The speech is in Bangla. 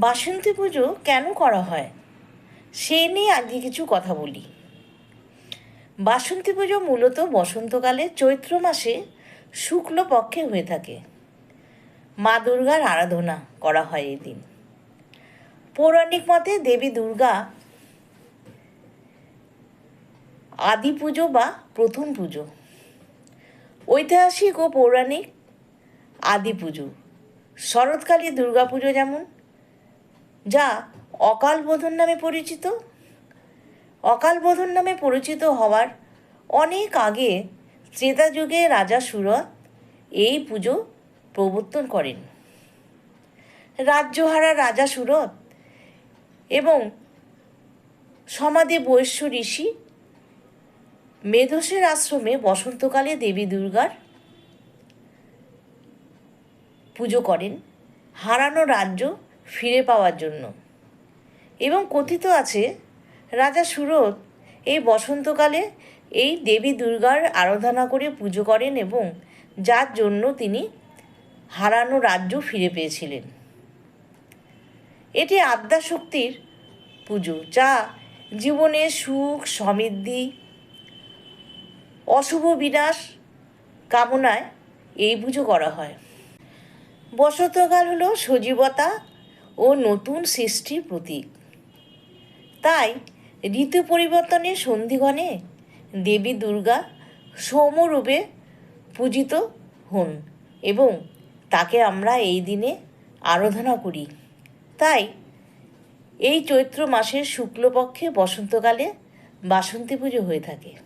বাসন্তী পুজো কেন করা হয় সে নিয়ে আজকে কিছু কথা বলি। বাসন্তী পুজো মূলত বসন্তকালে চৈত্র মাসে শুক্লপক্ষে হয়ে থাকে। মা দুর্গার আরাধনা করা হয় এই দিন। পৌরাণিক মতে দেবী দুর্গা আদি পুজো বা প্রথম পুজো। ঐতিহাসিক ও পৌরাণিক আদি পুজো শরৎকালীন দুর্গাপুজো যেমন, যা অকাল বোধন নামে পরিচিত। অকাল বোধন নামে পরিচিত হওয়ার অনেক আগে ত্রেতা যুগে রাজা সুরথ এই পুজো প্রবর্তন করেন। রাজ্যহারা রাজা সুরথ এবং সমাধি বৈশ্য ঋষি মেধসের আশ্রমে বসন্তকালে দেবী দুর্গার পুজো করেন হারানো রাজ্য ফিরে পাওয়ার জন্য। এবং কথিত আছে রাজা সুরথ এই বসন্তকালে এই দেবী দুর্গার আরাধনা করে পুজো করেন এবং যার জন্য তিনি হারানো রাজ্য ফিরে পেয়েছিলেন। এটি আদ্যাশক্তির পুজো, যা জীবনে সুখ সমৃদ্ধি অশুভ বিনাশ কামনায় এই পুজো করা হয়। বসন্তকাল হলো সজীবতা ও নতুন সৃষ্টির প্রতীক। তাই ঋতু পরিবর্তনের সন্ধিক্ষণে দেবী দুর্গা সৌম্যরূপে পূজিত হন এবং তাকে আমরা এই দিনে আরাধনা করি। তাই এই চৈত্র মাসের শুক্লপক্ষে বসন্তকালে বাসন্তী পুজো হয়ে থাকে।